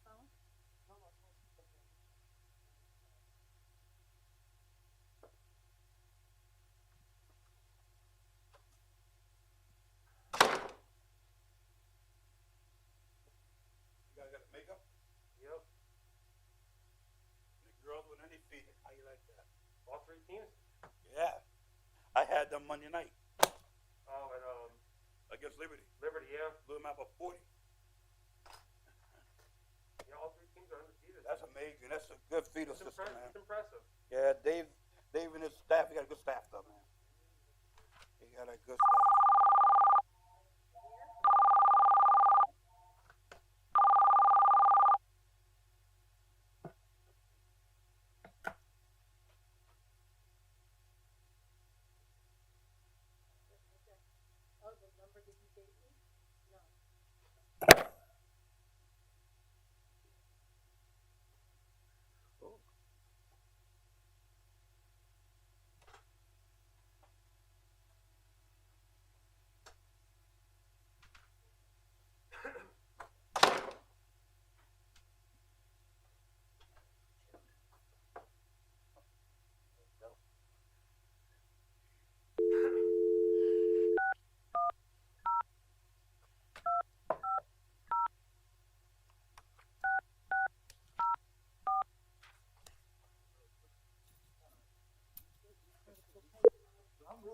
phone? You guys got makeup? Yep. The girls with any feet. How you like that? All three teams? Yeah. I had them Monday night Oh, and against Liberty. Liberty, yeah. Blew them out by 40. Yeah, all three teams are undefeated. That's amazing. That's a good feeder It's system, man. It's impressive. Yeah, Dave and his staff, he got a good staff, though, man. He got a good staff. Oh, the number that you gave me? No.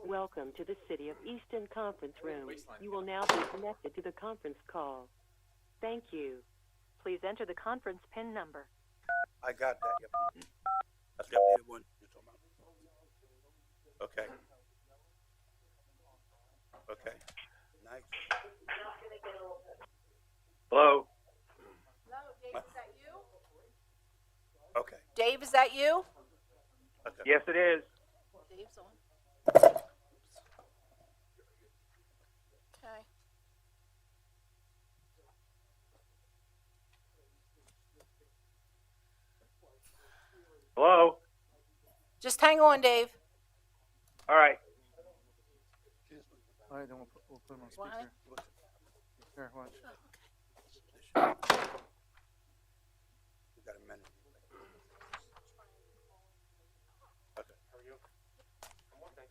Welcome to the City of Easton conference room. You will now be connected to the conference call. Thank you. Please enter the conference PIN number. I got that, yep. That's the updated one you're talking about. Okay. Okay. Nice. Hello? Hello, Dave, is that you? Okay. Dave, is that you? Okay. Yes, it is. Dave's on. Okay. Hello? Just hang on, Dave. All right. All right, then we'll put him on Why? speaker. Here, watch. We got a minute. Okay. How are you? I'm okay.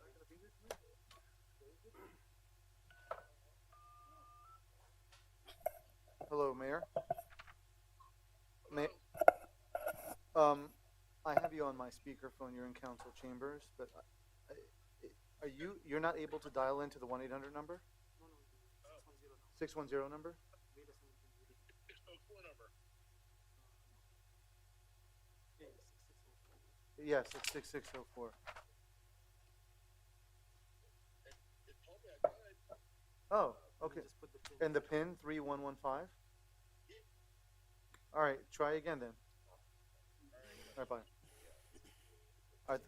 Hello, Mayor. I have you on my speakerphone. You're in council chambers, but you're not able to dial into the 1-800 number? 610 number? Yes, it's 6604. Oh, okay. And the PIN 3115? All right, try again then. All right, bye. All right.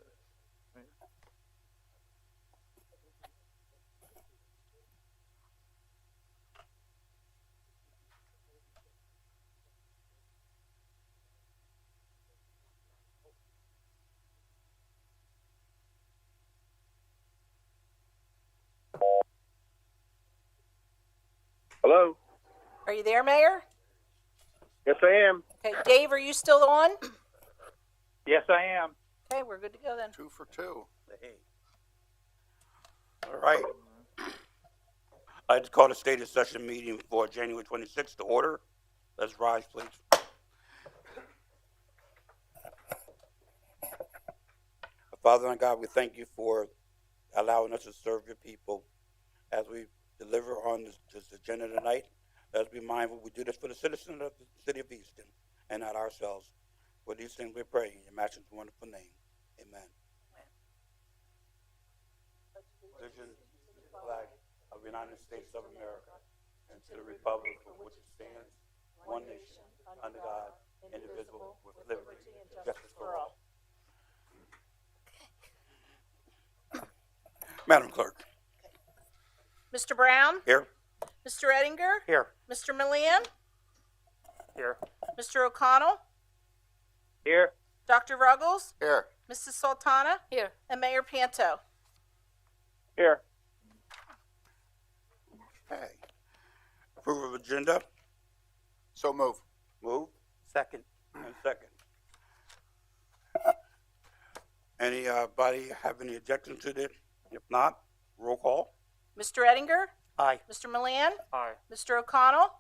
Hello? Are you there, Mayor? Yes, I am. Okay, Dave, are you still on? Yes, I am. Okay, we're good to go then. 2 for 2. Hey. All right. I just called a stated session meeting for January 26th to order. Let's rise, please. Father and God, we thank you for allowing us to serve your people as we deliver on this agenda tonight. Let's be mindful we do this for the citizens of the city of Easton and not ourselves. For these things we pray in your matchless wonderful name. Amen. Vision, flag of the United States of America, and to the republic for which it stands, one nation, under God, indivisible, with liberty and justice for all. Madam Clerk. Mr. Brown? Here. Mr. Ettinger? Here. Mr. Millian? Here. Mr. O'Connell? Here. Dr. Ruggles? Here. Mrs. Sultana? Here. And Mayor Panto? Here. Okay. Approval of agenda. So move. Move. Second. And second. Anybody have any objection to this? If not, roll call. Mr. Ettinger? Aye. Mr. Milan? Aye. Mr. O'Connell?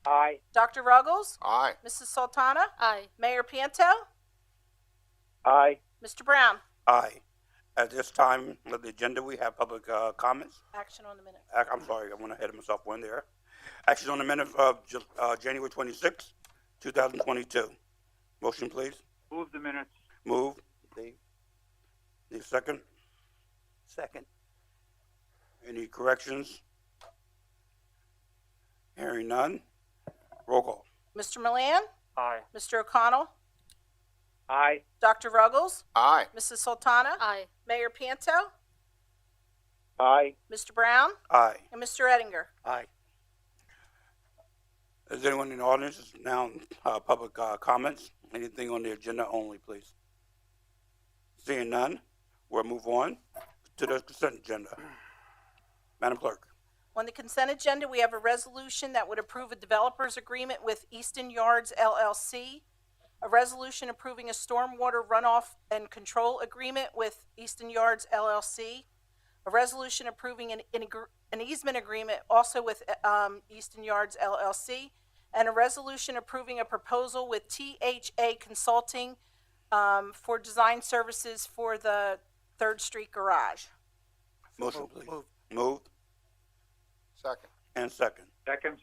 Aye. Dr. Ruggles? Aye. Mrs. Sultana? Aye. Mayor Pianto? Aye. Mr. Brown? Aye. At this time of the agenda, we have public comments. Action on the minutes. I'm sorry, I went ahead of myself one there. Action on the minutes of January 26, 2022. Motion, please. Move the minutes. Move. Dave. Need a second? Second. Any corrections? Hearing none. Roll call. Mr. Milan? Aye. Mr. O'Connell? Aye. Dr. Ruggles? Aye. Mrs. Sultana? Aye. Mayor Pianto? Aye. Mr. Brown? Aye. And Mr. Ettinger? Aye. Is anyone in the audience now public comments? Anything on the agenda only, please? Seeing none, we'll move on to the consent agenda. Madam Clerk. On the consent agenda, we have a resolution that would approve a developer's agreement with Easton Yards LLC, a resolution approving a stormwater runoff and control agreement with Easton Yards LLC, a resolution approving an easement agreement also with Easton Yards LLC, and a resolution approving a proposal with THA Consulting for design services for the 3rd Street garage. Motion, please. Moved Second. and second. Second.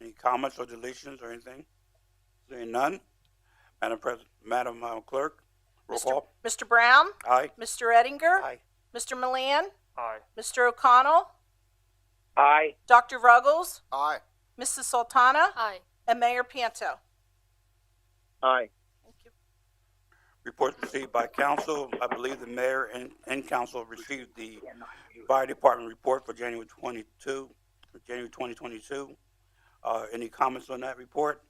Any comments or deletions or anything? Seeing none, Madam Clerk, roll call. Mr. Brown? Aye. Mr. Ettinger? Aye. Mr. Milan? Aye. Mr. O'Connell? Aye. Dr. Ruggles? Aye. Mrs. Sultana? Aye. And Mayor Pianto? Aye. Thank you. Reports received by council. I believe the mayor and council received the fire department report for January 2022. Any comments on that report?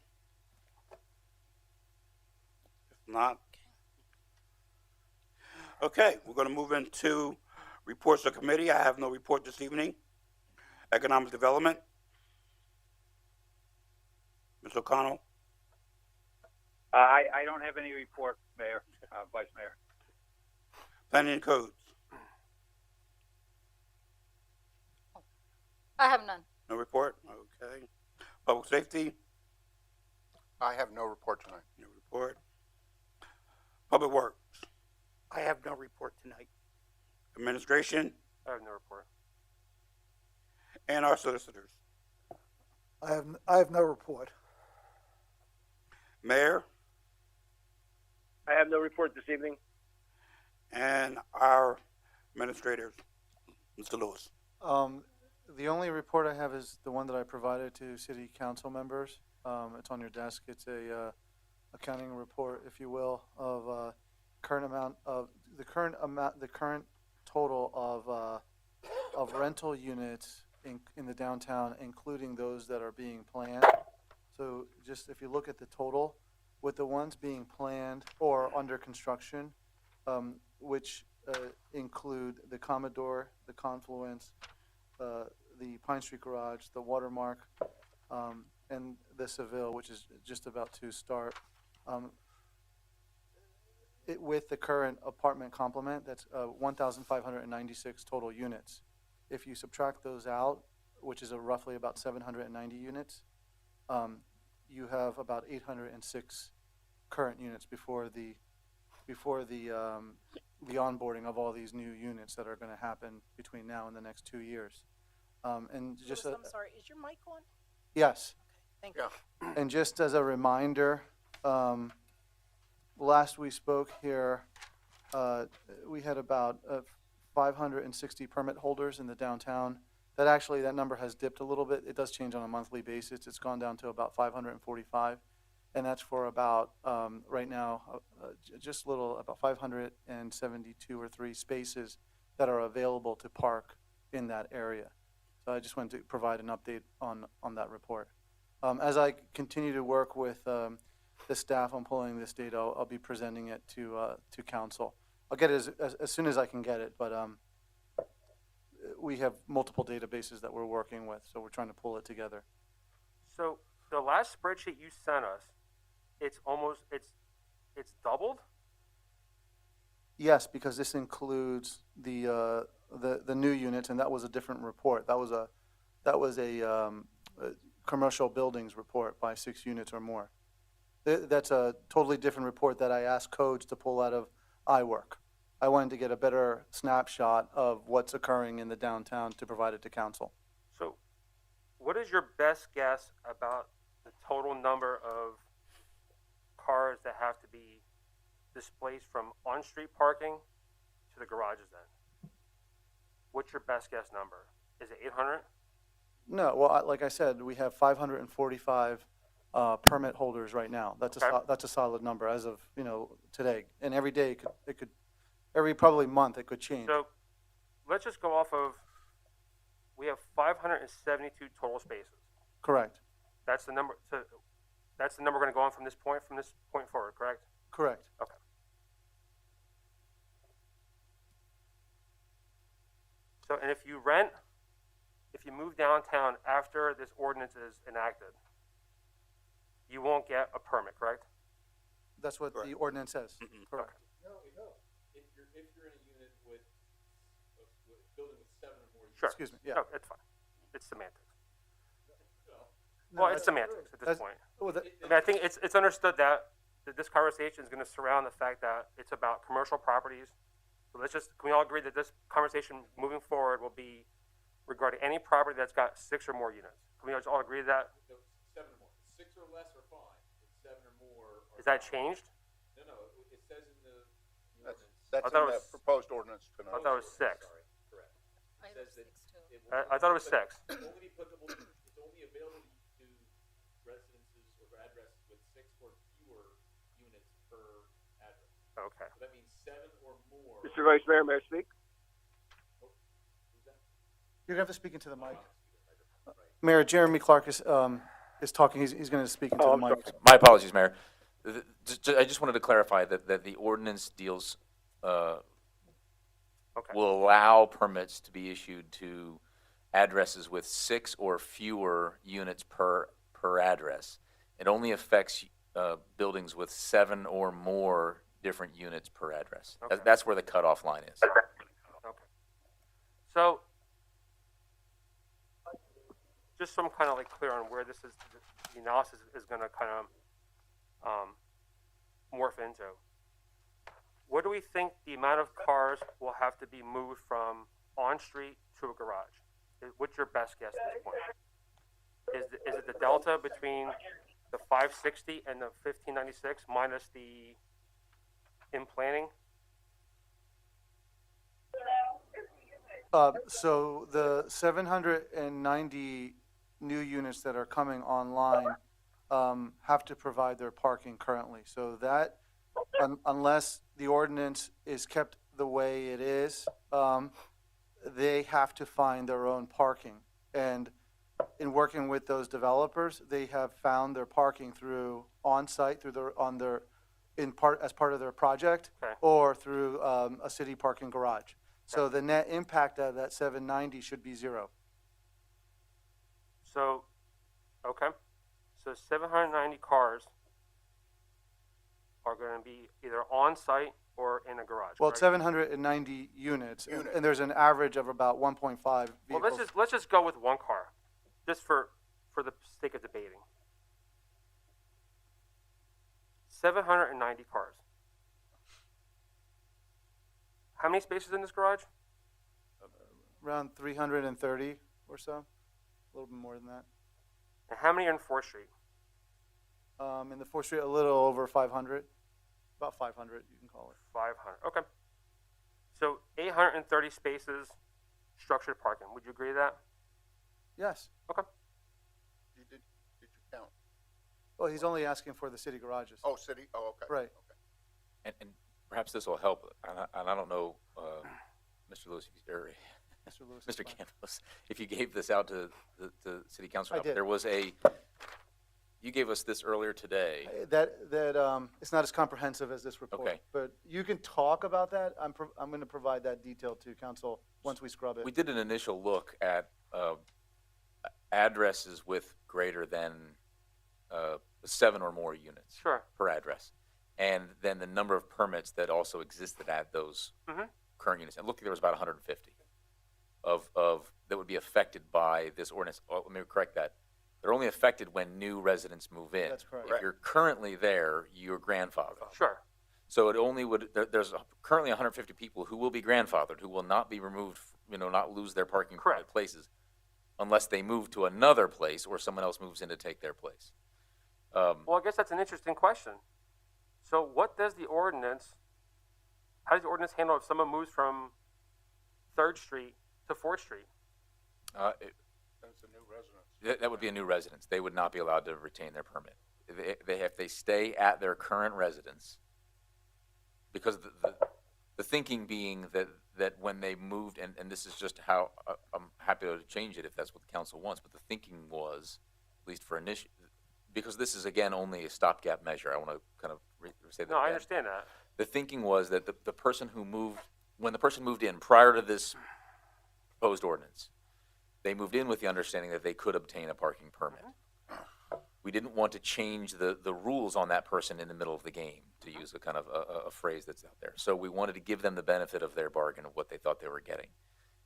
If not, okay, we're going to move into reports of committee. I have no report this evening. Economic development. Ms. O'Connell. I don't have any report, Mayor, Vice Mayor. Planning and codes. I have none. No report. Okay. Public safety. I have no report tonight. No report. Public works. I have no report tonight. Administration. I have no report. And our solicitors. I have no report. Mayor I have no report this evening. and our administrators. Mr. Lewis. The only report I have is the one that I provided to city council members. It's on your desk. It's a accounting report, if you will, of the current total of rental units in the downtown, including those that are being planned. So just if you look at the total, with the ones being planned or under construction, which include the Commodore, the Confluence, the Pine Street Garage, the Watermark, and the Seville, which is just about to start. With the current apartment complement, that's 1,596 total units. If you subtract those out, which is roughly about 790 units, you have about 806 current units before the onboarding of all these new units that are going to happen between now and the next 2 years. And just I'm sorry, is your mic on? yes. Thank you. And just as a reminder, last we spoke here, we had about 560 permit holders in the downtown. That number has dipped a little bit. It does change on a monthly basis. It's gone down to about 545. And that's for about, right now, just a little, about 572 or 3 spaces that are available to park in that area. So I just wanted to provide an update on that report. As I continue to work with the staff on pulling this data, I'll be presenting it to council. I'll get it as soon as I can get it, but we have multiple databases that we're working with, so we're trying to pull it together. So the last spreadsheet you sent us, it's doubled? Yes, because this includes the new units, and that was a different report. That was a commercial buildings report by 6 units or more. That's a totally different report that I asked codes to pull out of iWork. I wanted to get a better snapshot of what's occurring in the downtown to provide it to council. So, what is your best guess about the total number of cars that have to be displaced from on-street parking to the garages then? What's your best guess number? Is it 800? No, well, like I said, we have 545 permit holders right now. That's Okay. that's a solid number as of today. And every day it could every probably month it could change. So, let's just go off of, we have 572 total spaces. Correct. That's the number. So that's the number we're going to go on from this point forward, correct? Correct. Okay. So, and if you move downtown after this ordinance is enacted, you won't get a permit, correct? That's what the Correct. ordinance says. Mhm. Correct. No. If you're in a unit with a building with 7 or more units. Sure. Excuse me. Yeah. No, it's fine. It's semantics. No, Well, it's semantics at this that's- point. Well, I mean, I think it's understood that this conversation is going to surround the fact that it's about commercial properties. So can we all agree that this conversation moving forward will be regarding any property that's got 6 or more units? Can we all agree to that? No, 7 or more. 6 or less are fine, but 7 or more are. Is that changed? No, it says in the ordinance. That's I in thought it the was- proposed ordinance I tonight. thought it was 6. Sorry, correct. I It have says that 6 too. it will- I thought it was 6. It's only applicable, it's only available to residences or addresses with 6 or fewer units per address. Okay. So that means 7 or more. Mr. Vice Mayor, may I speak? Who's that? you're gonna have to speak into the mic. Right. Mayor Jeremy Clark is talking. He's going to speak into the mic. My apologies, Mayor. I just wanted to clarify that the ordinance deals, Okay. will allow permits to be issued to addresses with 6 or fewer units per address. It only affects buildings with 7 or more different units per address. Okay. That's where the cutoff line is. Okay. So, just so I'm kind of like clear on where the analysis is going to kind of morph into. What do we think the amount of cars will have to be moved from on-street to a garage? What's your best guess at this point? Is it the delta between the 560 and the 1596 minus the in planning? So the 790 new units that are coming online have to provide their parking currently. So that, unless the ordinance is kept the way it is, they have to find their own parking. And in working with those developers, they have found their parking through on-site, as part of their project, Okay. or through a city parking garage. So the net impact of that 790 should be 0. So, okay. So 790 cars are going to be either on-site or in a garage. Well, it's correct? 790 units, and there's an average of about 1.5 Well, vehicles. let's just go with one car, just for the sake of debating. 790 cars. How many spaces in this garage? Around 330 or so, a little bit more than that. And how many are in 4th Street? In the 4th Street, a little over 500, about 500, you can call it. 500. Okay. So 830 spaces, structured parking. Would you agree to that? Yes. Okay. Did you count? Well, he's only asking for the city garages. Oh, city, oh, okay. Right. Okay. And perhaps this will help, and I don't know, Mr. Lewis, or Mr. Lewis. Mr. Campos, if you gave this out to the city council. I did. There was you gave us this earlier today. It's not as comprehensive as this report. Okay. But you can talk about that. I'm going to provide that detail to council once we scrub it. We did an initial look at addresses with greater than 7 or more units Sure. per address. And then the number of permits that also existed at those Mhm. current units. And looking, there was about 150 of that would be affected by this ordinance. Oh, let me correct that. They're only affected when new residents move in. That's correct. If you're currently there, you're grandfathered. Sure. So it only would, there's currently 150 people who will be grandfathered, who will not be removed, not lose their parking Correct. places unless they move to another place or someone else moves in to take their place. Well, I guess that's an interesting question. So what does the ordinance, how does the ordinance handle if someone moves from 3rd Street to 4th Street? That's a new residence. That would be a new residence. They would not be allowed to retain their permit. If they stay at their current residence, because the thinking being that when they moved, and this is just how I'm happy to change it if that's what the council wants, but the thinking was, at least for because this is again only a stopgap measure. I want to kind of say that. No, I again. understand that. The thinking was that the person who moved, when the person moved in prior to this proposed ordinance, they moved in with the understanding that they could obtain a parking permit. We didn't want to change the rules on that person in the middle of the game, to use a kind of a phrase that's out there. So we wanted to give them the benefit of their bargain of what they thought they were getting.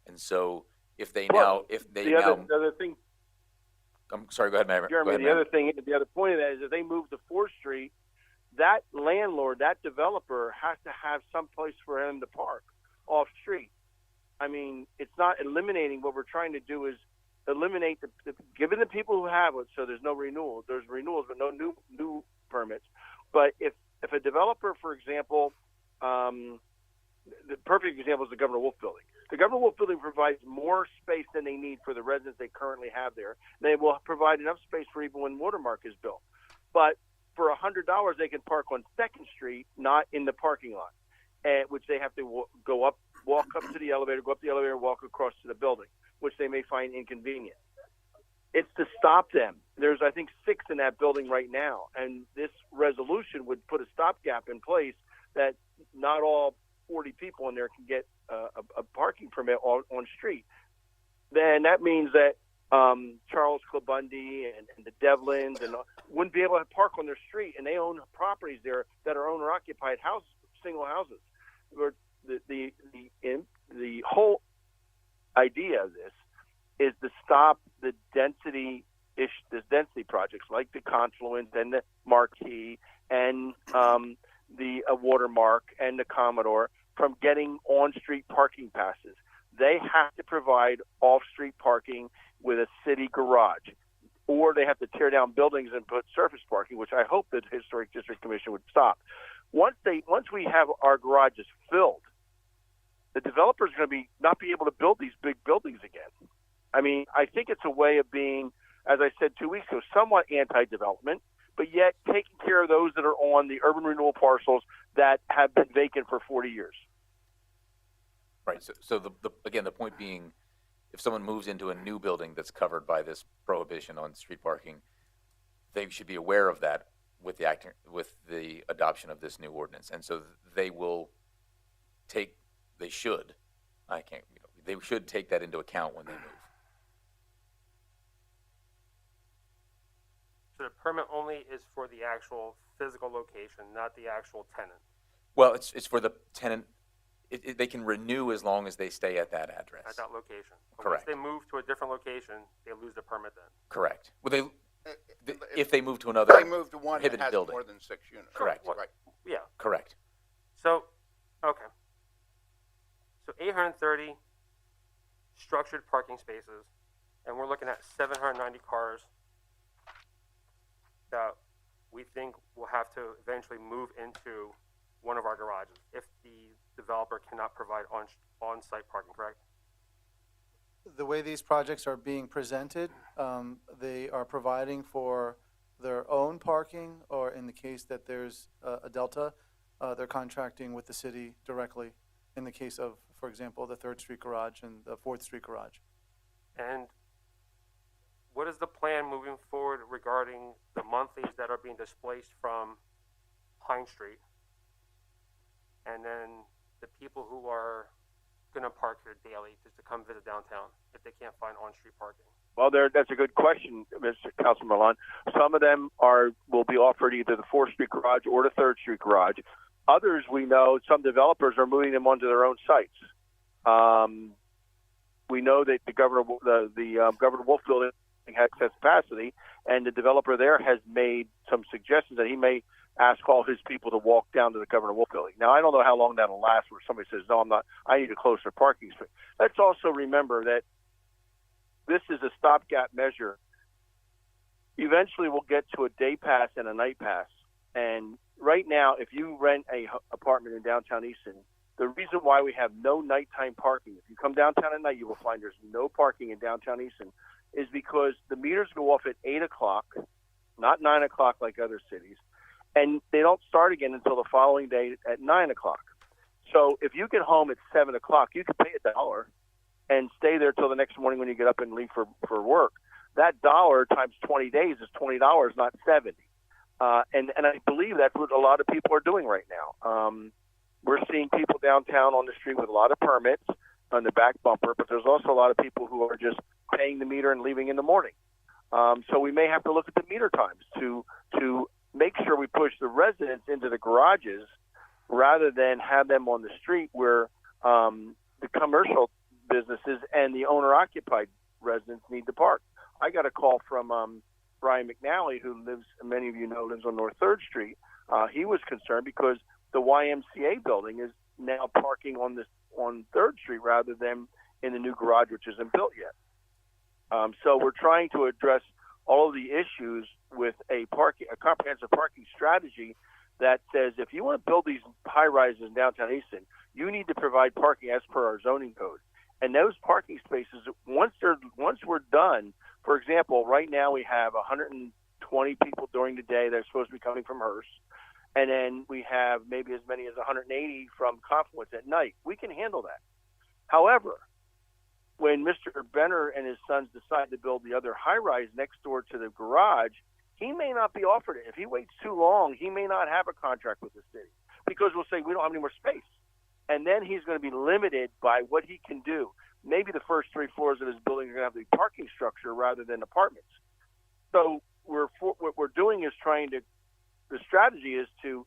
And so if they The other thing, I'm sorry, go ahead, Mayor. Jeremy, Go ahead, the Mayor. other thing, the other point of that is if they move to 4th Street, that landlord, that developer has to have some place for them to park off street. I mean, it's not eliminating. What we're trying to do is eliminate giving the people who have it, so there's no renewal. There's renewals, but no new permits. But if a developer, for example, the perfect example is the Governor Wolf Building. The Governor Wolf Building provides more space than they need for the residents they currently have there. They will provide enough space for even when Watermark is built. But for $100, they can park on 2nd Street, not in the parking lot, which they have to walk up to the elevator, go up the elevator, walk across to the building, which they may find inconvenient. It's to stop them. There's, I think, 6 in that building right now, and this resolution would put a stopgap in place that not all 40 people in there can get a parking permit on street. Then that means that Charles Clabundi and the Devlins and wouldn't be able to park on their street, and they own properties there that are owner-occupied houses, single houses. The whole idea of this is to stop the density projects like the Confluence and the Marquee and the Watermark and the Commodore from getting on-street parking passes. They have to provide off-street parking with a city garage, or they have to tear down buildings and put surface parking, which I hope the Historic District Commission would stop. Once we have our garages filled, the developers are going to not be able to build these big buildings again. I mean, I think it's a way of being, as I said 2 weeks ago, somewhat anti-development, but yet taking care of those that are on the urban renewal parcels that have been vacant for 40 years. Right. So the point being, if someone moves into a new building that's covered by this prohibition on street parking, they should be aware of that with the adoption of this new ordinance, and so they should take that into account when they move. So the permit only is for the actual physical location, not the actual tenant. Well, it's for the tenant. They can renew as long as they stay at that address. At that location. But Correct. Once they move to a different location, they lose the permit then. Correct. Well, If if they move to another they move to one that prohibited has building. more than 6 units. Correct. Right. Yeah. Correct. So, okay. So 830 structured parking spaces, and we're looking at 790 cars that we think will have to eventually move into one of our garages if the developer cannot provide on-site parking, correct? The way these projects are being presented, they are providing for their own parking, or in the case that there's a delta, they're contracting with the city directly in the case of, for example, the 3rd Street garage and the 4th Street garage. And what is the plan moving forward regarding the monthlies that are being displaced from Pine Street? And then the people who are going to park here daily just to come visit downtown if they can't find on-street parking? Well, that's a good question, Mr. Councilman Milan. Some of them will be offered either the 4th Street garage or the 3rd Street garage. Others, we know, some developers are moving them onto their own sites. We know that the Governor Wolf building has excess capacity, and the developer there has made some suggestions that he may ask all his people to walk down to the Governor Wolf building. Now, I don't know how long that'll last where somebody says, no, I'm not, I need a closer parking space. Let's also remember that this is a stopgap measure. Eventually, we'll get to a day pass and a night pass. And right now, if you rent a apartment in downtown Easton, the reason why we have no nighttime parking, if you come downtown at night, you will find there's no parking in downtown Easton, is because the meters go off at 8 o'clock, not 9 o'clock like other cities, and they don't start again until the following day at 9 o'clock. So if you get home at 7 o'clock, you can pay $1 and stay there till the next morning when you get up and leave for work. That $1 times 20 days is $20, not 70. And I believe that's what a lot of people are doing right now. We're seeing people downtown on the street with a lot of permits on the back bumper, but there's also a lot of people who are just paying the meter and leaving in the morning. So we may have to look at the meter times to make sure we push the residents into the garages rather than have them on the street where the commercial businesses and the owner-occupied residents need to park. I got a call from Brian McNally, who lives, many of you know, lives on North 3rd Street. He was concerned because the YMCA building is now parking on 3rd Street rather than in the new garage, which isn't built yet. So we're trying to address all of the issues with a comprehensive parking strategy that says if you want to build these high rises in downtown Easton, you need to provide parking as per our zoning code. And those parking spaces, once we're done, for example, right now we have 120 people during the day that are supposed to be coming from Hearst, and then we have maybe as many as 180 from Confluence at night. We can handle that. However, when Mr. Benner and his sons decide to build the other high-rise next door to the garage, he may not be offered it. If he waits too long, he may not have a contract with the city because we'll say we don't have any more space. And then he's going to be limited by what he can do. Maybe the first 3 floors of his building are going to have the parking structure rather than apartments. So what we're doing is the strategy is to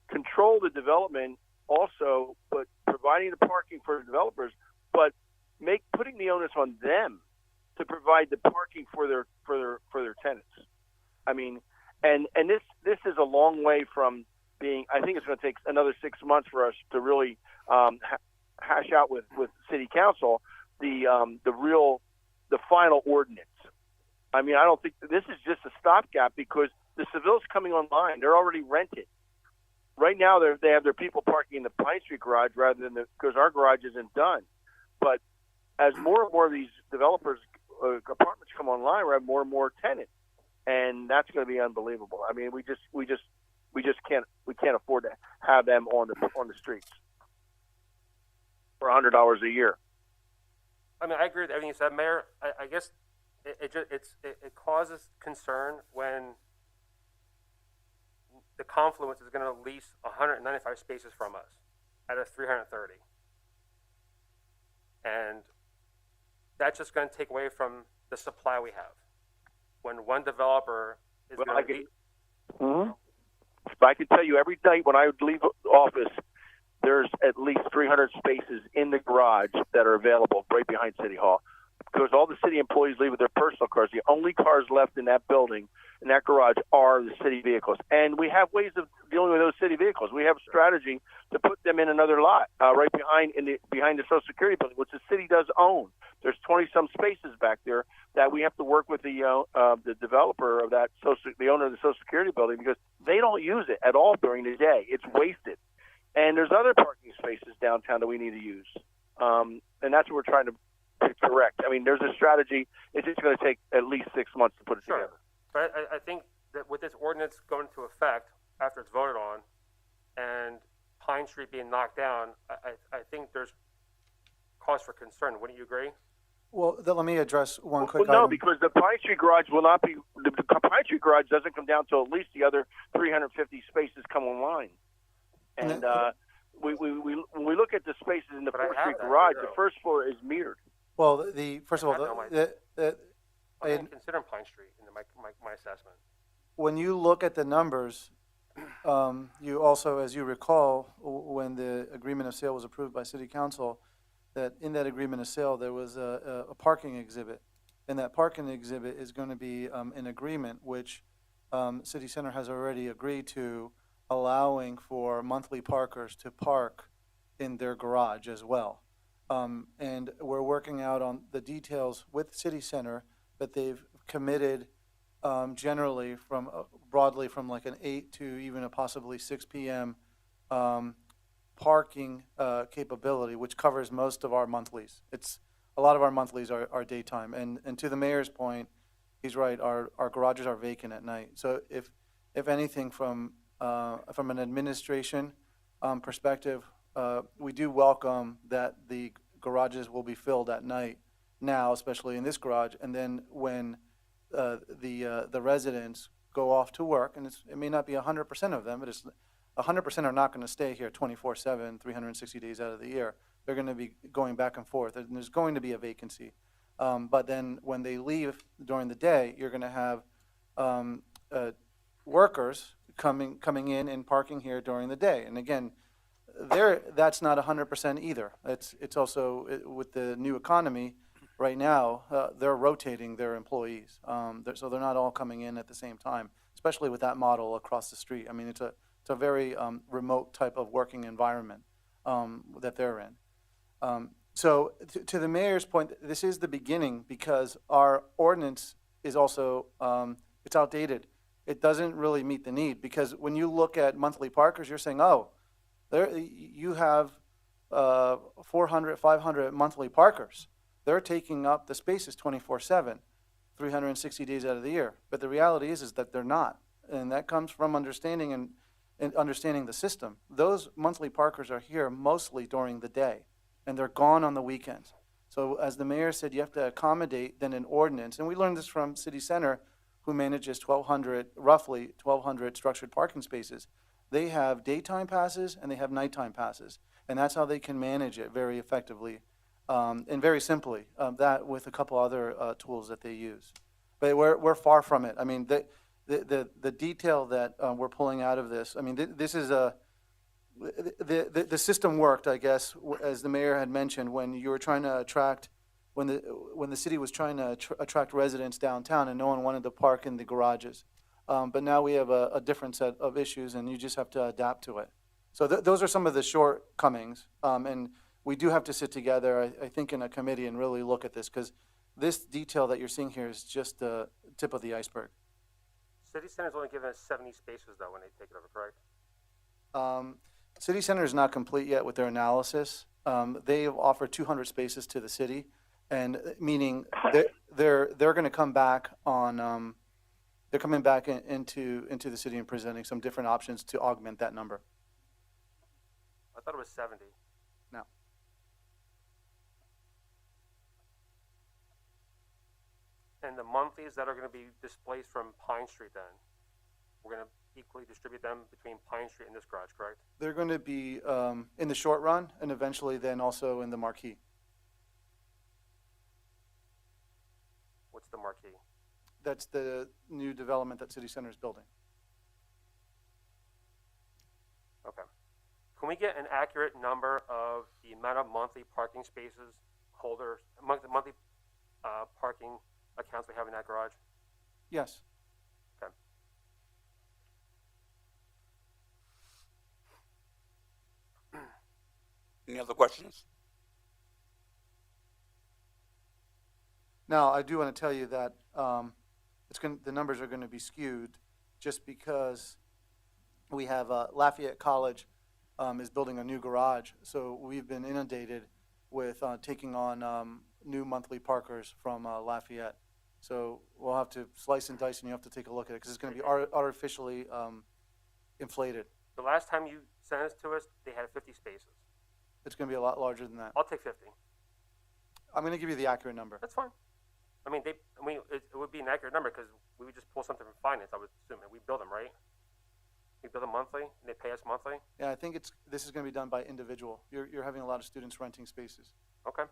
control the development also, but providing the parking for the developers, but putting the onus on them to provide the parking for their tenants. I mean, and this is a long way from being. I think it's going to take another 6 months for us to really hash out with City Council the final ordinance. I mean, I don't think this is just a stopgap because the Seville's coming online. They're already rented. Right now, they have their people parking in the Pine Street garage rather than because our garage isn't done. But as more and more of these developers apartments come online, we have more and more tenants, and that's going to be unbelievable. I mean, we just can't afford to have them on the streets for $100 a year. I mean, I agree with everything you said, Mayor. I guess it causes concern when the Confluence is going to lease 195 spaces from us out of 330. And that's just going to take away from the supply we have. When one developer is going to I can tell you every night when I would leave office, there's at least 300 spaces in the garage that are available right behind City Hall. Because all the city employees leave with their personal cars. The only cars left in that building, in that garage, are the city vehicles. And we have ways of dealing with those city vehicles. We have a strategy to put them in another lot right behind the Social Security building, which the city does own. There's 20-some spaces back there that we have to work with the developer of that, the owner of the Social Security building, because they don't use it at all during the day. It's wasted. And there's other parking spaces downtown that we need to use. And that's what we're trying to correct. I mean, there's a strategy. It's just going to take at least 6 months to put it together. But I think that with this ordinance going into effect after it's voted on and Pine Street being knocked down, I think there's cause for concern. Wouldn't you agree? Well, let me address one quick no, item. because the Pine Street garage will not be. The Pine Street garage doesn't come down till at least the other 350 spaces come online. And when we look at the spaces in the 4th Street garage, the first floor is metered. Well, first of all, I didn't And consider Pine Street in my assessment. when you look at the numbers, you also, as you recall, when the agreement of sale was approved by City Council, that in that agreement of sale, there was a parking exhibit. And that parking exhibit is going to be an agreement which City Center has already agreed to, allowing for monthly parkers to park in their garage as well. And we're working out on the details with City Center, but they've committed generally from broadly from like an 8 to even a possibly 6 p.m. Parking capability, which covers most of our monthlies. A lot of our monthlies are daytime. And to the mayor's point, he's right, our garages are vacant at night. So if anything, from an administration perspective, we do welcome that the garages will be filled at night now, especially in this garage. And then when the residents go off to work, and it may not be 100% of them, but it's 100% are not going to stay here 24/7, 360 days out of the year. They're going to be going back and forth, and there's going to be a vacancy. But then when they leave during the day, you're going to have workers coming in and parking here during the day. And again, that's not 100% either. It's also with the new economy right now, they're rotating their employees, so they're not all coming in at the same time, especially with that model across the street. I mean, it's a very remote type of working environment that they're in. So to the mayor's point, this is the beginning, because our ordinance is also, it's outdated. It doesn't really meet the need, because when you look at monthly parkers, you're saying, oh, you have 400, 500 monthly parkers. They're taking up the spaces 24/7, 360 days out of the year. But the reality is that they're not. And that comes from understanding and understanding the system. Those monthly parkers are here mostly during the day, and they're gone on the weekends. So as the mayor said, you have to accommodate then an ordinance. And we learned this from City Center, who manages roughly 1,200 structured parking spaces. They have daytime passes and they have nighttime passes. And that's how they can manage it very effectively and very simply, that with a couple other tools that they use. But we're far from it. I mean, the detail that we're pulling out of this, I mean, this is the system worked, I guess, as the mayor had mentioned, when you were trying to attract, when the city was trying to attract residents downtown and no one wanted to park in the garages. But now we have a different set of issues, and you just have to adapt to it. So those are some of the shortcomings, and we do have to sit together, I think, in a committee and really look at this, because this detail that you're seeing here is just the tip of the iceberg. City Center's only given us 70 spaces, though, when they take it over, correct? City Center is not complete yet with their analysis. They have offered 200 spaces to the city, and meaning they're going to come back on. They're coming back into the city and presenting some different options to augment that number. I thought it was 70. No. And the monthlies that are going to be displaced from Pine Street, then we're going to equally distribute them between Pine Street and this garage, correct? They're going to be in the short run, and eventually then also in the marquee. What's the marquee? That's the new development that City Center is building. Okay. Can we get an accurate number of the amount of monthly parking spaces holders, monthly parking accounts we have in that garage? Yes. Okay. Any other questions? Now, I do want to tell you that the numbers are going to be skewed, just because we have Lafayette College is building a new garage, so we've been inundated with taking on new monthly parkers from Lafayette. So we'll have to slice and dice, and you have to take a look at it, because it's going to be artificially inflated. The last time you sent this to us, they had 50 spaces. It's going to be a lot larger than that. I'll take 50. I'm going to give you the accurate number. That's fine. I mean, it would be an accurate number, because we would just pull something from finance, I would assume. And we bill them, right? We bill them monthly, and they pay us monthly? Yeah, I think this is going to be done by individual. You're having a lot of students renting spaces, Okay.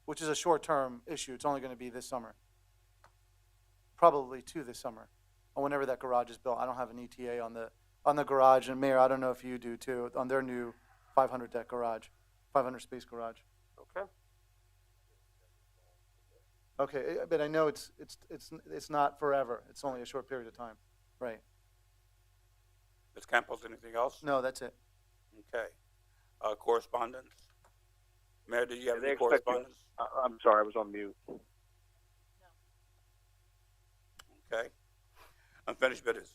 which is a short-term issue. It's only going to be this summer. probably 2 this summer, or whenever that garage is built. I don't have an ETA on the garage, and Mayor, I don't know if you do too, on their new 500 deck garage, 500 space garage. Okay. Okay, but I know it's not forever. It's only a short period of time. Right. Ms. Campos, anything else? No, that's it. Okay. Correspondence? Mayor, do you have They any expect you- correspondence? I'm sorry, I was on mute. Okay. Unfinished business?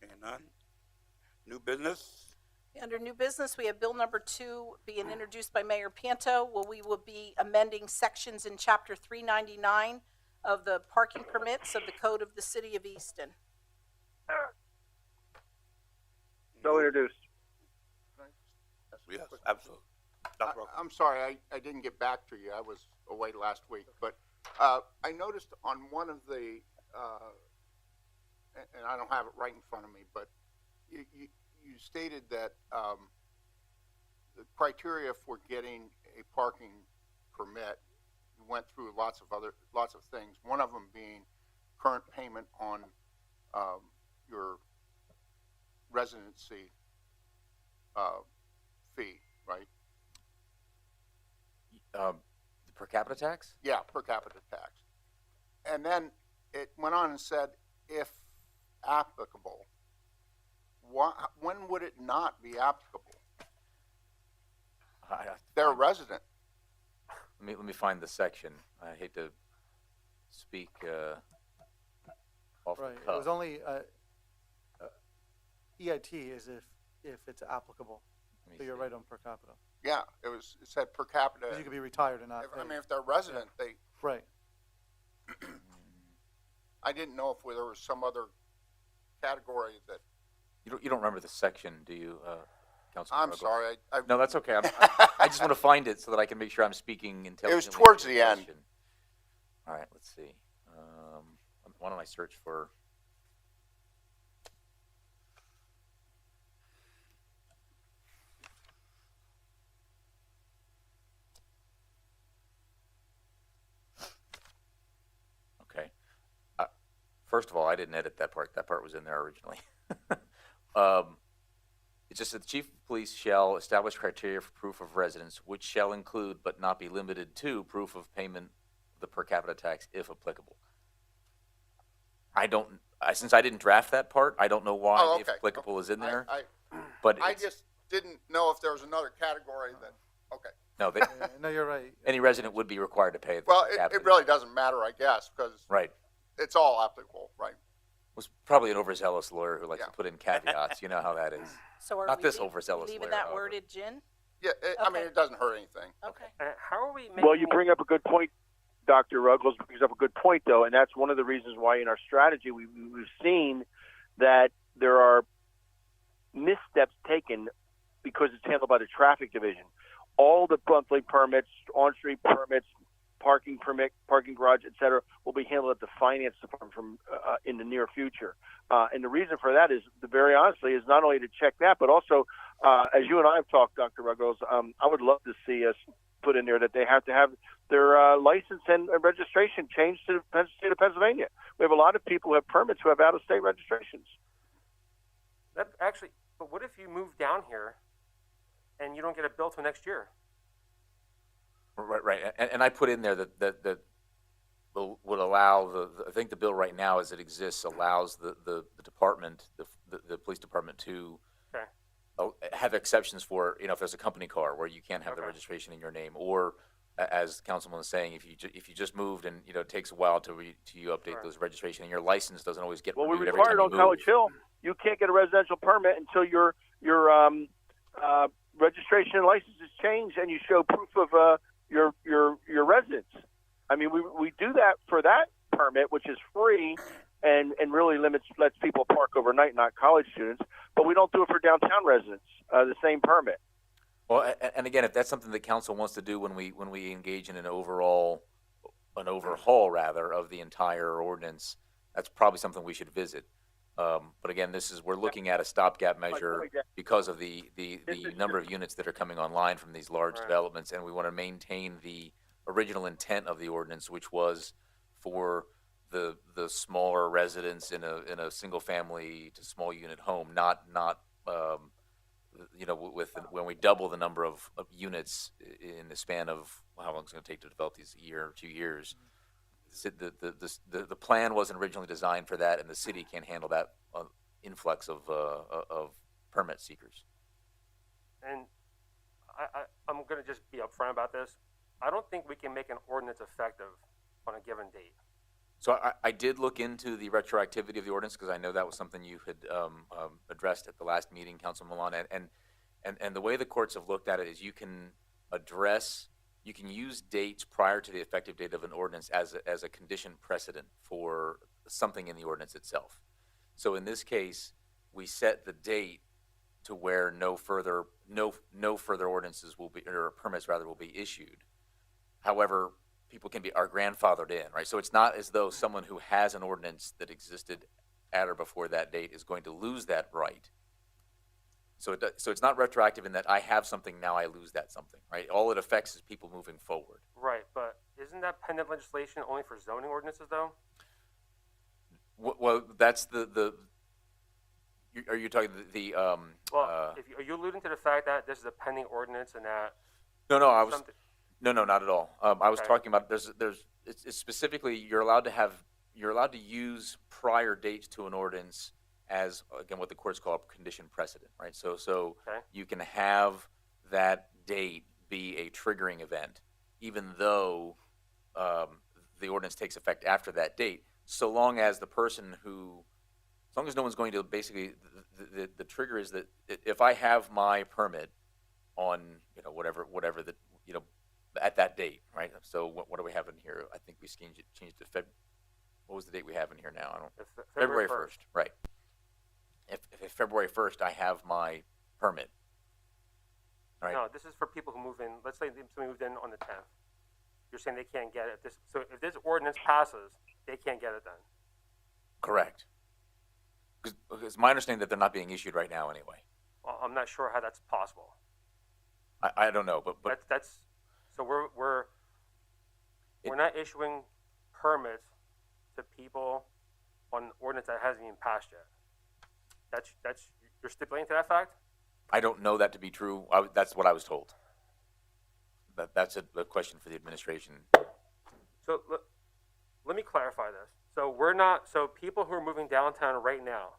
Seeing none. New business? Under new business, we have bill number 2 being introduced by Mayor Panto, where we will be amending sections in chapter 399 of the parking permits of the Code of the City of Easton. So introduced. Yes, absolutely. Dr. Rocco. I'm sorry, I didn't get back to you. I was away last week, but I noticed on one of the, and I don't have it right in front of me, but you stated that the criteria for getting a parking permit, you went through lots of things. One of them being current payment on your residency fee, right? The per capita tax? Yeah, per capita tax. And then it went on and said, if applicable. When would it not be applicable? They're a resident. Let me find the section. I hate to speak off Right. the It cuff. was only EIT is if it's applicable. Let me So you're see. right on per capita. Yeah, it said per capita. 'Cause you could be retired and not. I mean, if they're a resident, they, Right. I didn't know if there was some other category that, You don't remember the section, do you, Councilman I'm Ruggles? sorry, No, that's okay. I just want to find it so that I can make sure I'm speaking intelligently. It was towards to the end. question. All right, let's see. Why don't I search for? Okay. First of all, I didn't edit that part. That part was in there originally. It just said the chief of police shall establish criteria for proof of residence, which shall include but not be limited to proof of payment of the per capita tax if applicable. Since I didn't draft that part, I don't know why Oh, if okay. applicable is in there. I just didn't know if there was another category that, okay. No, No, you're right. any resident would be required to pay the Well, per capita. it really doesn't matter, I guess, because Right. it's all applicable, right? Was probably an overzealous lawyer who likes Yeah. to put in caveats. You know how that is. So are Not we this lea- overzealous leaving lawyer, that however. worded, Jen? Yeah, I mean, Okay. it doesn't hurt anything. Okay. How are we making? Well, you bring up a good point. Dr. Ruggles brings up a good point, though, and that's one of the reasons why in our strategy we've seen that there are missteps taken because it's handled by the traffic division. All the monthly permits, on-street permits, parking permit, parking garage, et cetera, will be handled at the finance department from in the near future. And the reason for that is, very honestly, is not only to check that, but also, as you and I have talked, Dr. Ruggles, I would love to see us put in there that they have to have their license and registration changed to the state of Pennsylvania. We have a lot of people who have permits who have out-of-state registrations. That actually, but what if you move down here and you don't get a bill till next year? Right. And I put in there that would allow I think the bill right now as it exists allows the department, the police department to Okay. have exceptions for, if there's a company car where you can't have the Okay. registration in your name, or as Councilman was saying, if you just moved and, it takes a while to you update Right. those registration, and your license doesn't always get Well, we renewed every required time on you College move. Hill, you can't get a residential permit until your registration and license is changed and you show proof of your residence. I mean, we do that for that permit, which is free and really lets people park overnight, not college students. But we don't do it for downtown residents. The same permit. Well, and again, if that's something that council wants to do when we engage in an overhaul rather of the entire ordinance, that's probably something we should visit. But again, we're looking at a stopgap measure because of the number of units that are coming online from these large Right. developments, and we want to maintain the original intent of the ordinance, which was for the smaller residents in a single family to small unit home, not when we double the number of units in the span of how long it's going to take to develop these year or 2 years. The plan wasn't originally designed for that, and the city can't handle that influx of permit seekers. And I'm going to just be upfront about this. I don't think we can make an ordinance effective on a given date. So I did look into the retroactivity of the ordinance because I know that was something you had addressed at the last meeting, Councilman Milan. And the way the courts have looked at it is you can use dates prior to the effective date of an ordinance as a condition precedent for something in the ordinance itself. So in this case, we set the date to where no further ordinances will be, or permits rather, will be issued. However, people are grandfathered in, right? So it's not as though someone who has an ordinance that existed at or before that date is going to lose that right. So it's not retroactive in that I have something, now I lose that something, right? All it affects is people moving forward. Right, but isn't that pending legislation only for zoning ordinances, though? Well, that's are you talking are you alluding to the fact that this is a pending ordinance and that? No, not at all. I was talking about it's specifically you're allowed to use prior dates to an ordinance as, again, what the courts call a condition precedent, right? So you can have that date be a triggering event, even though the ordinance takes effect after that date, so long as no one's going to basically, the trigger is that if I have my permit on, whatever the, at that date, right? So what do we have in here? I think we changed it to what was the date we have in here now? February 1st, right? If February 1st I have my permit, right? No, this is for people who move in. Let's say somebody moved in on the 10th. You're saying they can't get it. So if this ordinance passes, they can't get it then. Correct. Because it's my understanding that they're not being issued right now anyway. Well, I'm not sure how that's possible. I don't know, but that's so we're not issuing permits to people on an ordinance that hasn't even passed yet. That's you're stipulating to that fact? I don't know that to be true. That's what I was told. That's a question for the administration. So let me clarify this. So people who are moving downtown right now,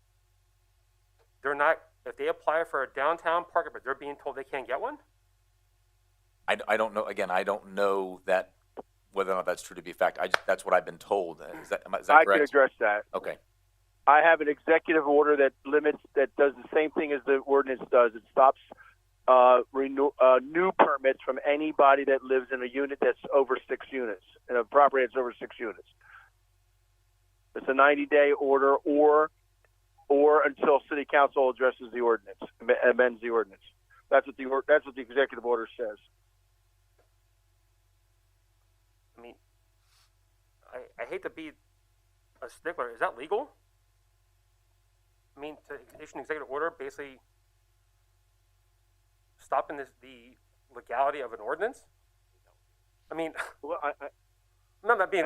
they're not, if they apply for a downtown parking permit, they're being told they can't get one? I don't know. Again, I don't know that whether or not that's true to be a fact. That's what I've been told. Is that correct? I can address that. Okay. I have an executive order that does the same thing as the ordinance does. It stops new permits from anybody that lives in a unit that's over 6 units, in a property that's over 6 units. It's a 90-day order, or until City Council addresses the ordinance, amends the ordinance. That's what the executive order says. I mean, I hate to be a stickler. Is that legal? I mean, to issue an executive order basically stopping the legality of an ordinance? I mean, Well, I'm not being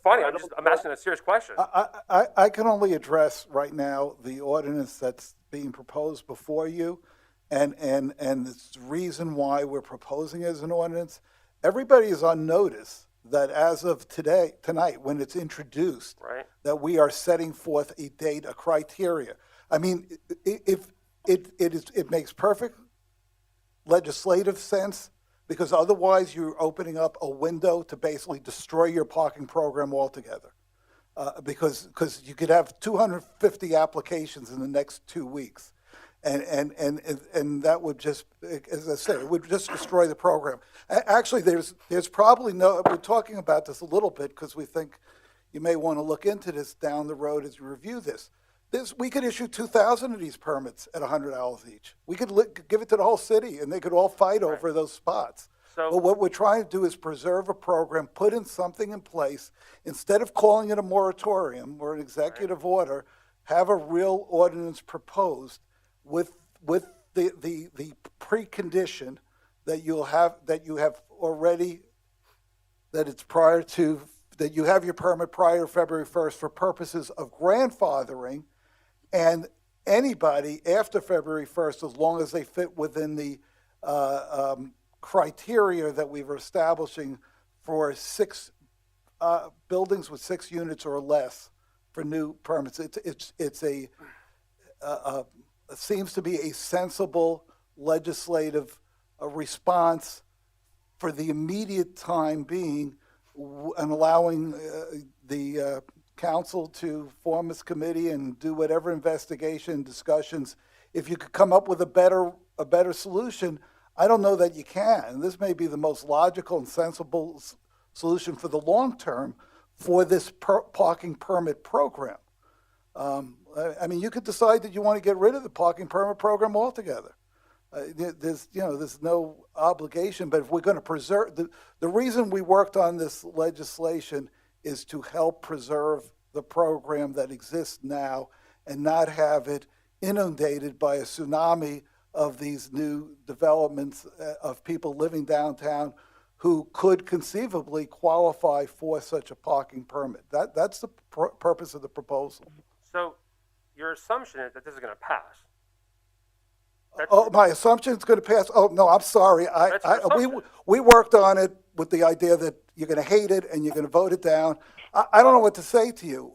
funny. I'm asking a serious question. I can only address right now the ordinance that's being proposed before you, and the reason why we're proposing it as an ordinance. Everybody is on notice that as of tonight, when it's introduced, right, that we are setting forth a date, a criteria. I mean, if it makes perfect legislative sense, because otherwise you're opening up a window to basically destroy your parking program altogether. Because you could have 250 applications in the next 2 weeks. And that would just, as I said, it would just destroy the program. Actually, there's probably we're talking about this a little bit because we think you may want to look into this down the road as you review this. We could issue 2,000 of these permits at $100 each. We could give it to the whole city, and they could all fight over those spots. But what we're trying to do is preserve a program, put in something in place, instead of calling it a moratorium or an executive order, have a real ordinance proposed with the precondition that you have already that it's prior to, that you have your permit prior to February 1st for purposes of grandfathering, and anybody after February 1st, as long as they fit within the criteria that we were establishing for six buildings with 6 units or less for new permits. It's a seems to be a sensible legislative response for the immediate time being, and allowing the council to form this committee and do whatever investigation and discussions. If you could come up with a better solution, I don't know that you can. This may be the most logical and sensible solution for the long term for this parking permit program. I mean, you could decide that you want to get rid of the parking permit program altogether. There's no obligation, but if we're going to preserve, the reason we worked on this legislation is to help preserve the program that exists now and not have it inundated by a tsunami of these new developments of people living downtown who could conceivably qualify for such a parking permit. That's the purpose of the proposal. So your assumption is that this is going to pass. My assumption it's going to pass. Oh, no, I'm sorry. We worked on it with the idea that you're going to hate it and you're going to vote it down. I don't know what to say to you.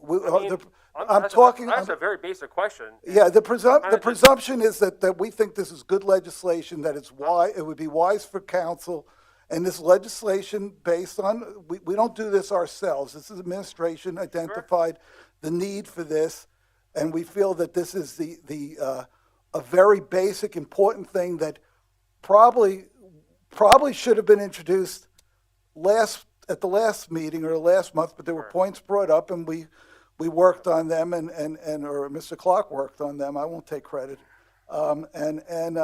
That's a very basic question. Yeah, the presumption is that we think this is good legislation, that it would be wise for council, and this legislation based on, we don't do this ourselves. This is administration identified the need for this, and we feel that this is a very basic, important thing that probably should have been introduced at the last meeting or last month, but there were points brought up, and we worked on them, and or Mr. Clark worked on them. I won't take credit, and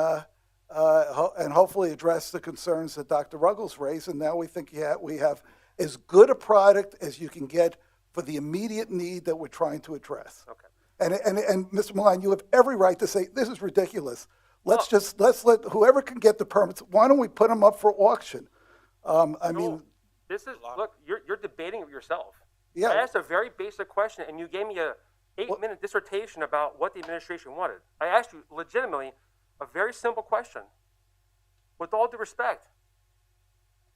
hopefully address the concerns that Dr. Ruggles raised. And now we think we have as good a product as you can get for the immediate need that we're trying to address. Okay. And Mr. Milan, you have every right to say this is ridiculous. Let's let whoever can get the permits. Why don't we put them up for auction? This is, look, you're debating it yourself. Yeah. I asked a very basic question, and you gave me a 8-minute dissertation about what the administration wanted. I asked you legitimately a very simple question, with all due respect,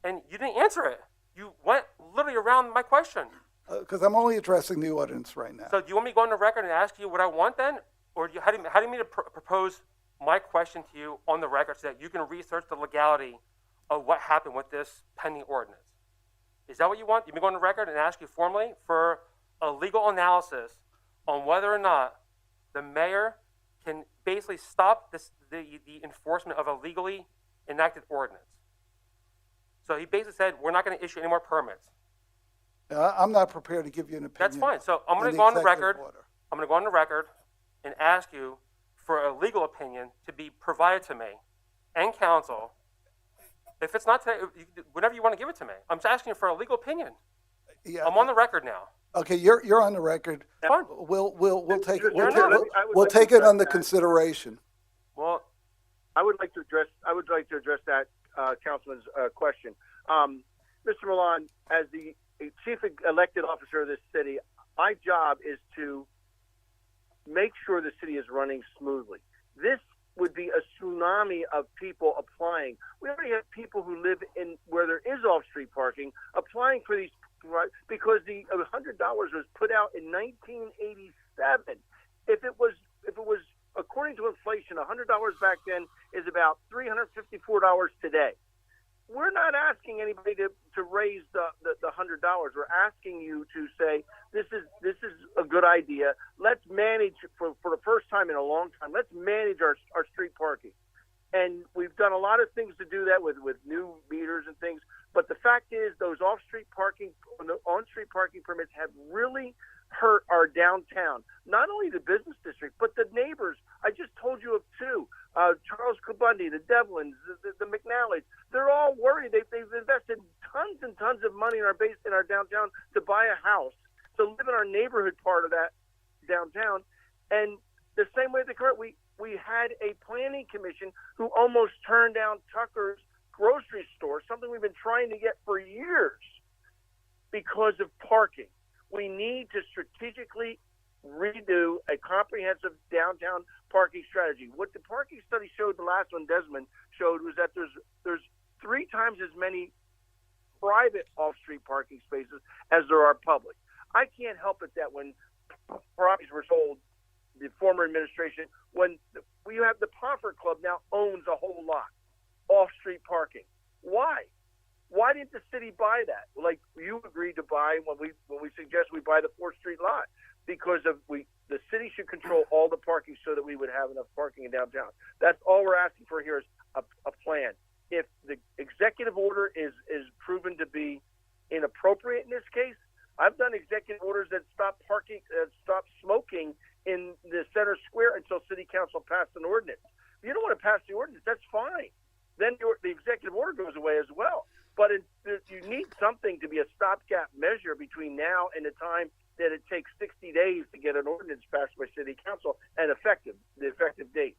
and you didn't answer it. You went literally around my question. Because I'm only addressing the ordinance right now. So do you want me to go on the record and ask you what I want then? Or how do you mean to propose my question to you on the record so that you can research the legality of what happened with this pending ordinance? Is that what you want? You want me to go on the record and ask you formally for a legal analysis on whether or not the mayor can basically stop the enforcement of a legally enacted ordinance? So he basically said, we're not going to issue any more permits. I'm not prepared to give you an opinion. That's fine. So I'm going to go on the record. I'm going to go on the record and ask you for a legal opinion to be provided to me and council. If it's not today, whenever you want to give it to me. I'm just asking for a legal opinion. Yeah. I'm on the record now. Okay, you're on the record. Fine. We'll take it. I We'll would take like it to under address that. consideration. Well, I would like to address that councilman's question. Mr. Milan, as the chief elected officer of this city, my job is to make sure the city is running smoothly. This would be a tsunami of people applying. We already have people who live in where there is off-street parking applying for these, because the $100 was put out in 1987. If it was according to inflation, $100 back then is about $354 today. We're not asking anybody to raise the $100. We're asking you to say this is a good idea. Let's manage for the first time in a long time. Let's manage our street parking, and we've done a lot of things to do that with new meters and things. But the fact is, those on-street parking permits have really hurt our downtown. Not only the business district, but the neighbors. I just told you of two. Charles Kabundi, the Devlins, the McNallys, they're all worried. They've invested tons and tons of money in our downtown to buy a house, to live in our neighborhood part of that downtown. And the same way we had a planning commission who almost turned down Tucker's grocery store, something we've been trying to get for years. because of parking. We need to strategically redo a comprehensive downtown parking strategy. What the parking study showed, the last one Desmond showed, was that there's 3 times as many private off-street parking spaces as there are public. I can't help it that when properties were sold, the former administration, when you have the Pomfret Club now owns a whole lot off-street parking. Why? Why didn't the city buy that? Like you agreed to buy when we suggest we buy the 4th Street lot, because the city should control all the parking so that we would have enough parking in downtown. That's all we're asking for here is a plan. If the executive order is proven to be inappropriate in this case, I've done executive orders that stop smoking in the center square until city council passed an ordinance. If you don't want to pass the ordinance, that's fine. Then the executive order goes away as well. But you need something to be a stopgap measure between now and the time that it takes 60 days to get an ordinance passed by city council and the effective date.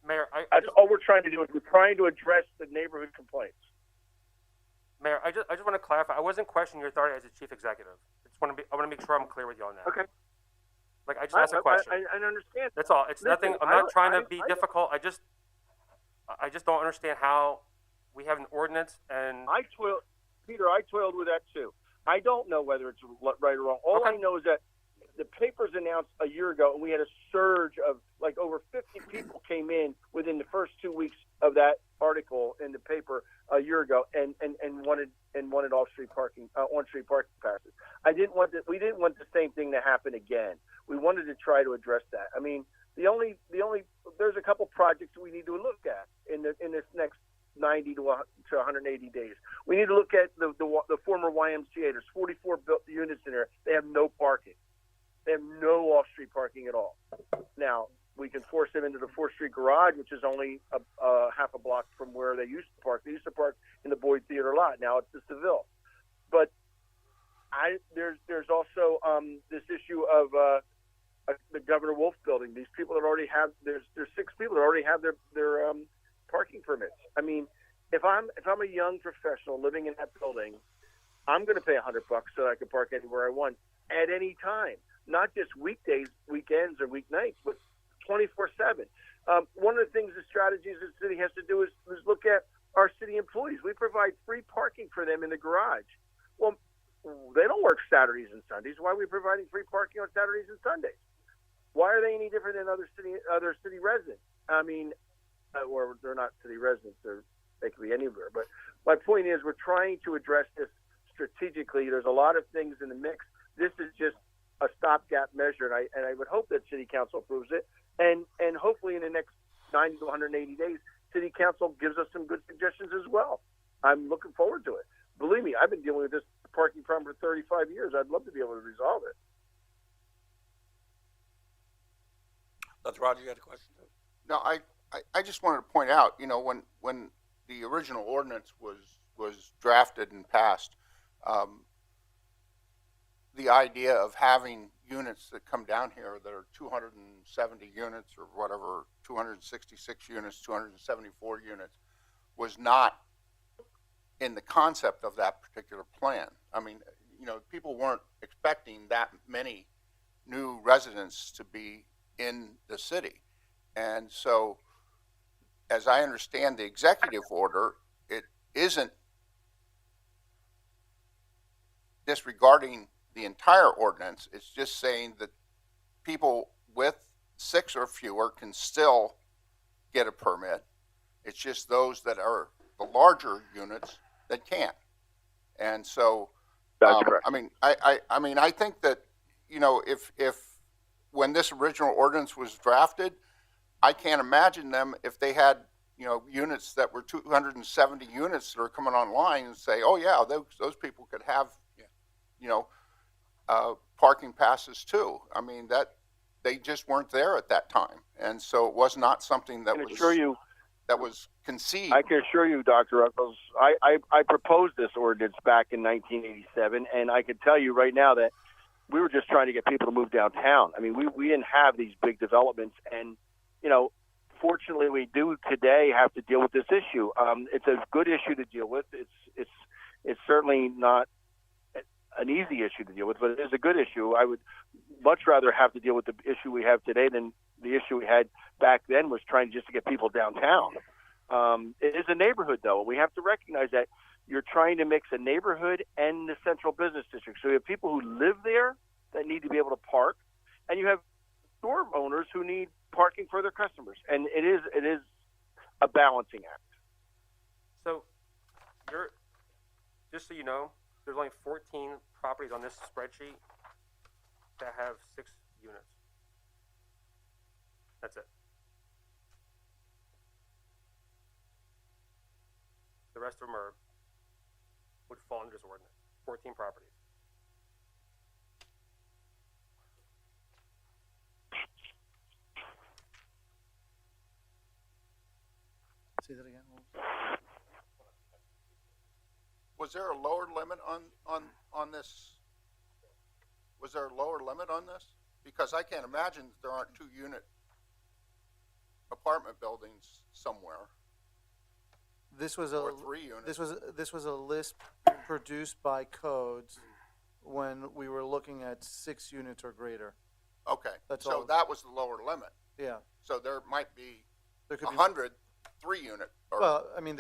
Mayor, That's all we're trying to do. Is we're trying to address the neighborhood complaints. Mayor, I just want to clarify. I wasn't questioning your authority as a chief executive. I want to make sure I'm clear with you on that. Okay. Like I just asked a question. I understand. That's all. It's Listen, nothing. I'm not trying to be difficult. I just don't understand how we have an ordinance and Peter, I toiled with that too. I don't know whether it's right or wrong. All I know is that the papers announced a year ago, and we had a surge of like over 50 people came in within the first 2 weeks of that article in the paper a year ago, and wanted on-street parking passes. We didn't want the same thing to happen again. We wanted to try to address that. I mean, there's a couple projects we need to look at in this next 90 to 180 days. We need to look at the former YMCA. There's 44 built units in there. They have no parking. They have no off-street parking at all. Now, we can force them into the 4th Street garage, which is only half a block from where they used to park. They used to park in the Boyd Theater lot. Now it's the Seville. But there's also this issue of the Governor Wolf building. These people that already have there's 6 people that already have their parking permits. I mean, if I'm a young professional living in that building, I'm going to pay $100 so that I can park anywhere I want at any time, not just weekdays, weekends, or weeknights, but 24/7. One of the things, the strategies the city has to do is look at our city employees. We provide free parking for them in the garage. Well, they don't work Saturdays and Sundays. Why are we providing free parking on Saturdays and Sundays? Why are they any different than other city residents? I mean, or they're not city residents. They could be anywhere. But my point is, we're trying to address this strategically. There's a lot of things in the mix. This is just a stopgap measure, and I would hope that City Council approves it, and hopefully in the next 90 to 180 days, City Council gives us some good suggestions as well. I'm looking forward to it. Believe me, I've been dealing with this parking problem for 35 years. I'd love to be able to resolve it. That's Roger. You had a question? No, I just wanted to point out, when the original ordinance was drafted and passed, the idea of having units that come down here that are 270 units or whatever, 266 units, 274 units, was not in the concept of that particular plan. I mean, people weren't expecting that many new residents to be in the city. And so, as I understand the executive order, it isn't disregarding the entire ordinance. It's just saying that people with 6 or fewer can still get a permit. It's just those that are the larger units that can't. And so, That's correct. I think that, if when this original ordinance was drafted, I can't imagine them if they had, units that were 270 units that are coming online and say, oh yeah, those people could have, parking passes too. I mean, that they just weren't there at that time. And so it was not something that was conceived. I can assure you, Dr. Ruckles, I proposed this ordinance back in 1987, and I can tell you right now that we were just trying to get people to move downtown. I mean, we didn't have these big developments, and, fortunately we do today have to deal with this issue. It's a good issue to deal with. It's certainly not an easy issue to deal with, but it is a good issue. I would much rather have to deal with the issue we have today than the issue we had back then, was trying just to get people downtown. It is a neighborhood, though. We have to recognize that you're trying to mix a neighborhood and the central business district. So you have people who live there that need to be able to park, and you have store owners who need parking for their customers. And it is a balancing act. So, just so you know, there's only 14 properties on this spreadsheet that have 6 units. That's it. The rest of them would fall under this ordinance. 14 properties. Say that again. Was there a lower limit on this? Was there a lower limit on this? Because I can't imagine that there aren't 2-unit apartment buildings somewhere, This was or a 3 units. this was a list produced by codes when we were looking at 6 units or greater. Okay, That's so all. that was the lower limit. Yeah, So there might be there could be. 100 3-unit. Well, I mean,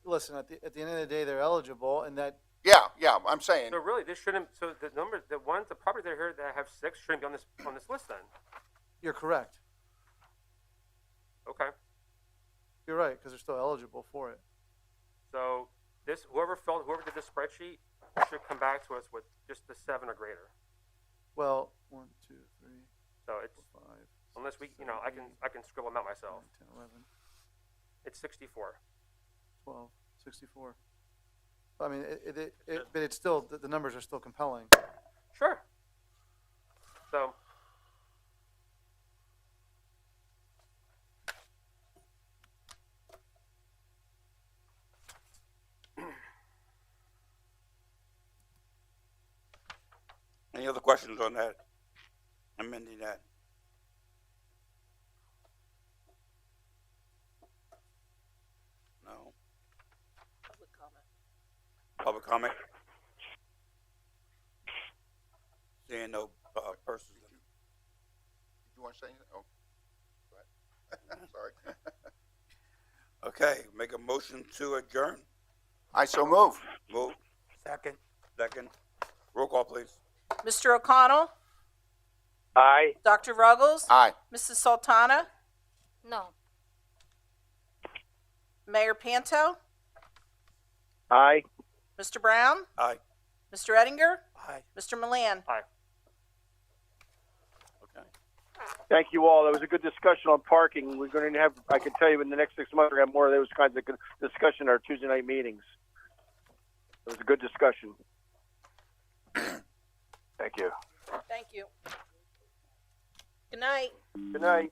listen, at the end of the day, they're eligible, and that Yeah, I'm saying, So really, this shouldn't. So the properties that are here that have 6 shouldn't be on this list then. you're correct. Okay. You're right, because they're still eligible for it. So whoever did this spreadsheet should come back to us with just the 7 or greater. Well, 1, 2, 3, So it's 4, 5. unless we, 6, 7, I can scribble them out myself. 9, 10, 11, It's 64. 12, 64. I mean, but it's still, the numbers are still compelling. Sure. So Any other questions on that? Amending that? No. Public comment. Public comment? Seeing no persons. did you want to say anything? Oh, go ahead. Sorry. Okay, make a motion to adjourn. I so move. Move. Second. Second. Roll call, please. Mr. O'Connell? Aye. Dr. Ruggles? Aye. Mrs. Sultana? No. Mayor Panto? Aye. Mr. Brown? Aye. Mr. Ettinger? Aye. Mr. Milan? Aye. Okay. Thank you all. That was a good discussion on parking. We're going to have, I can tell you, in the next 6 months, we're going to have more of those kinds of discussion in our Tuesday night meetings. It was a good discussion. Thank you. Thank you. Good night. Good night.